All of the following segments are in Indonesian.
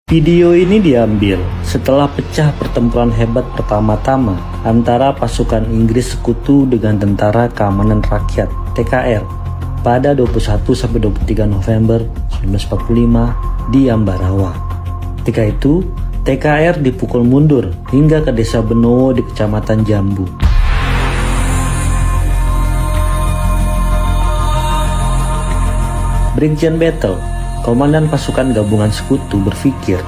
Video ini diambil setelah pecah pertempuran hebat pertama-tama antara pasukan Inggris Sekutu dengan Tentara Keamanan Rakyat (TKR) pada 21-23 November 1945 di Ambarawa. Ketika itu, TKR dipukul mundur hingga ke Desa Benowo di Kecamatan Jambu. Brigjen Battle, Komandan Pasukan Gabungan Sekutu, berpikir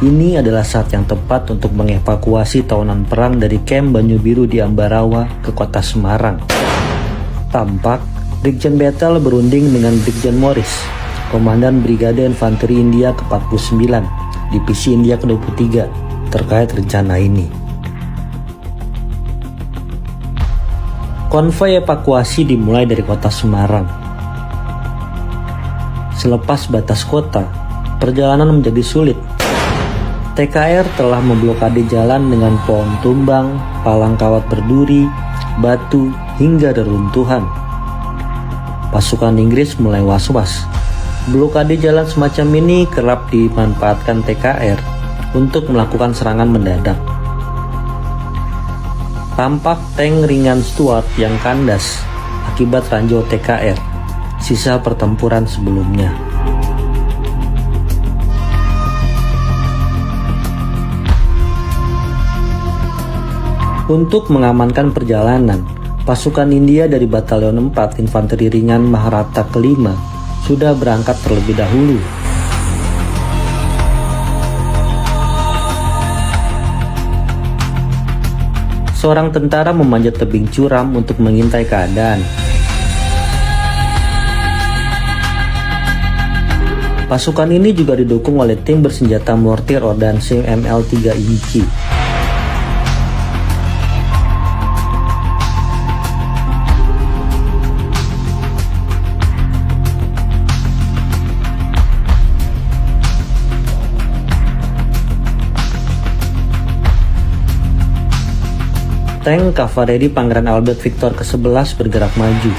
ini adalah saat yang tepat untuk mengevakuasi tawanan perang dari Kamp Banyu Biru di Ambarawa ke kota Semarang. Tampak Brigjen Battle berunding dengan Brigjen Morris, Komandan Brigade Infanteri India ke-49, Divisi India ke-23, terkait rencana ini. Konvoi evakuasi dimulai dari kota Semarang. Selepas batas kota, perjalanan menjadi sulit. TKR telah memblokade jalan dengan pohon tumbang, palang kawat berduri, batu, hingga reruntuhan. Pasukan Inggris mulai was-was. Blokade jalan semacam ini kerap dimanfaatkan TKR untuk melakukan serangan mendadak. Tampak tank ringan Stuart yang kandas akibat ranjau TKR, sisa pertempuran sebelumnya. Untuk mengamankan perjalanan, pasukan India dari Batalion 4 Infanteri Ringan Maharata ke-5 sudah berangkat terlebih dahulu. Seorang tentara memanjat tebing curam untuk mengintai keadaan. Pasukan ini juga didukung oleh tim bersenjata mortir Ordnance ML3 inci. Tank kavaleri Pangeran Albert Victor ke-11 bergerak maju.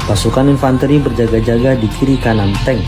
Pasukan infanteri berjaga-jaga di kiri kanan tank.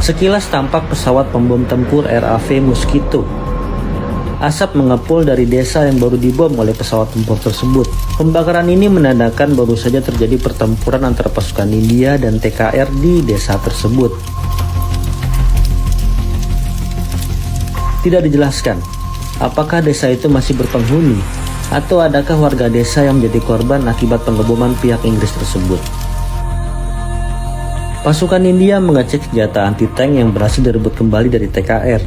Sekilas tampak pesawat pembom tempur RAF Mosquito. Asap mengepul dari desa yang baru dibom oleh pesawat tempur tersebut. Pembakaran ini menandakan baru saja terjadi pertempuran antara pasukan India dan TKR di desa tersebut. Tidak dijelaskan apakah desa itu masih berpenghuni atau adakah warga desa yang menjadi korban akibat pengeboman pihak Inggris tersebut. Pasukan India mengecek senjata anti-tank yang berhasil direbut kembali dari TKR.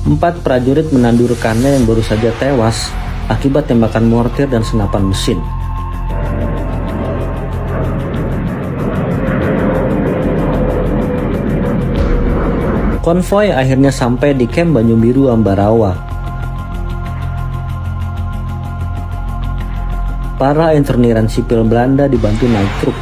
Empat prajurit menandu rekannya yang baru saja tewas akibat tembakan mortir dan senapan mesin. Konvoi akhirnya sampai di Kamp Banyu Biru Ambarawa. Para enterniran sipil Belanda dibantu naik truk.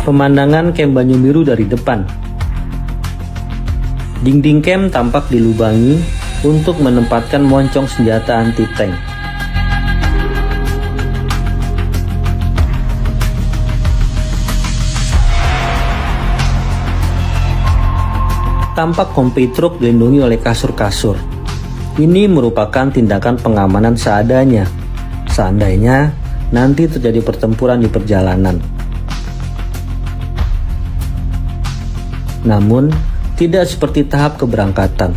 Pemandangan Kem Banyu Biru dari depan. Dinding kem tampak dilubangi untuk menempatkan moncong senjata anti-tank. Tampak kompi truk dilindungi oleh kasur-kasur. Ini merupakan tindakan pengamanan seadanya, seandainya nanti terjadi pertempuran di perjalanan. Namun, tidak seperti tahap keberangkatan.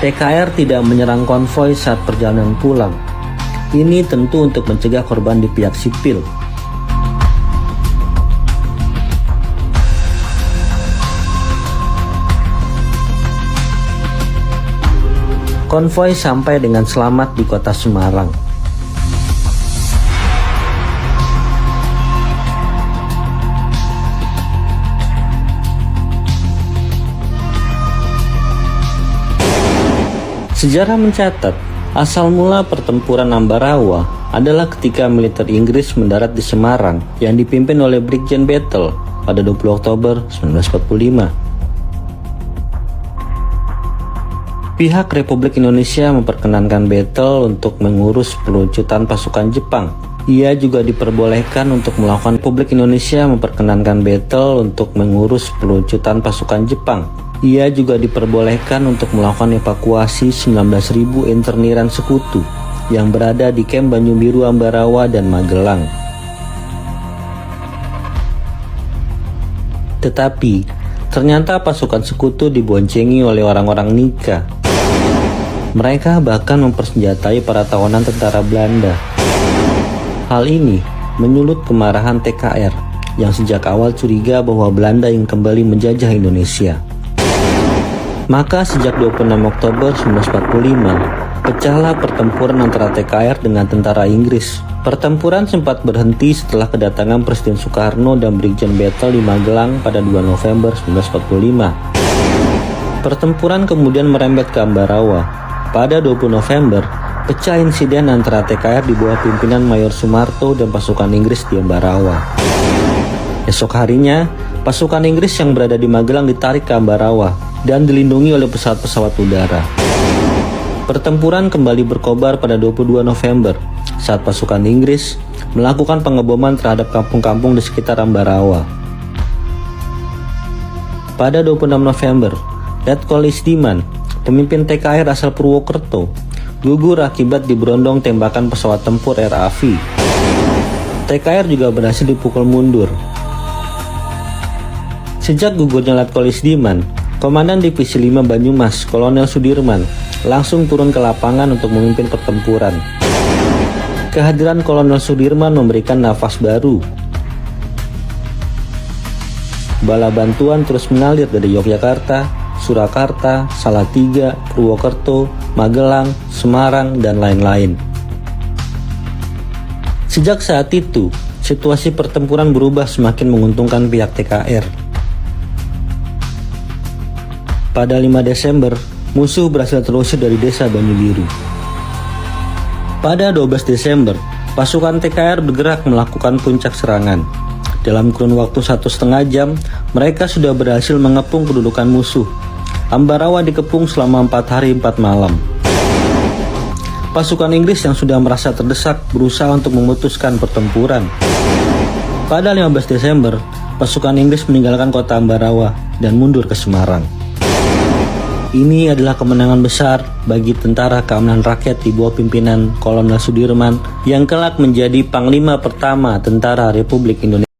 TKR tidak menyerang konvoi saat perjalanan pulang. Ini tentu untuk mencegah korban di pihak sipil. Konvoi sampai dengan selamat di kota Semarang. Sejarah mencatat, asal mula pertempuran Ambarawa adalah ketika militer Inggris mendarat di Semarang yang dipimpin oleh Brigjen Battle pada 20 Oktober 1945. Pihak Republik Indonesia memperkenankan Battle untuk mengurus peluncuran pasukan Jepang. Ia juga diperbolehkan untuk melakukan Republik Indonesia memperkenankan Battle untuk mengurus peluncuran pasukan Jepang. Ia juga diperbolehkan untuk melakukan evakuasi 19.000 interniran sekutu yang berada di Kem Banyu Biru Ambarawa dan Magelang. Tetapi, ternyata pasukan sekutu diboncengi oleh orang-orang Nika. Mereka bahkan mempersenjatai para tawanan tentara Belanda. Hal ini menyulut kemarahan TKR yang sejak awal curiga bahwa Belanda ingin kembali menjajah Indonesia. Maka sejak 26 Oktober 1945, pecahlah pertempuran antara TKR dengan tentara Inggris. Pertempuran sempat berhenti setelah kedatangan Presiden Soekarno dan Brigjen Battle di Magelang pada 2 November 1945. Pertempuran kemudian merembet ke Ambarawa. Pada 20 November, pecah insiden antara TKR di bawah pimpinan Mayor Sumarto dan pasukan Inggris di Ambarawa. Esok harinya, pasukan Inggris yang berada di Magelang ditarik ke Ambarawa dan dilindungi oleh pesawat-pesawat udara. Pertempuran kembali berkobar pada 22 November saat pasukan Inggris melakukan pengeboman terhadap kampung-kampung di sekitar Ambarawa. Pada 26 November, Letkol Isdiman, pemimpin TKR asal Purwokerto, gugur akibat diberondong tembakan pesawat tempur RAF. TKR juga berhasil dipukul mundur. Sejak gugurnya Letkol Isdiman, Komandan Divisi 5 Banyumas, Kolonel Sudirman, langsung turun ke lapangan untuk memimpin pertempuran. Kehadiran Kolonel Sudirman memberikan nafas baru. Bala bantuan terus mengalir dari Yogyakarta, Surakarta, Salatiga, Purwokerto, Magelang, Semarang, dan lain-lain. Sejak saat itu, situasi pertempuran berubah semakin menguntungkan pihak TKR. Pada 5 Desember, musuh berhasil terusir dari desa Banyu Biru. Pada 12 Desember, pasukan TKR bergerak melakukan puncak serangan. Dalam kurun waktu 1,5 jam, mereka sudah berhasil mengepung kedudukan musuh. Ambarawa dikepung selama 4 hari 4 malam. Pasukan Inggris yang sudah merasa terdesak berusaha untuk memutuskan pertempuran. Pada 15 Desember, pasukan Inggris meninggalkan kota Ambarawa dan mundur ke Semarang. Ini adalah kemenangan besar bagi Tentara Keamanan Rakyat di bawah pimpinan Kolonel Sudirman yang kelak menjadi Panglima pertama Tentara Republik Indonesia.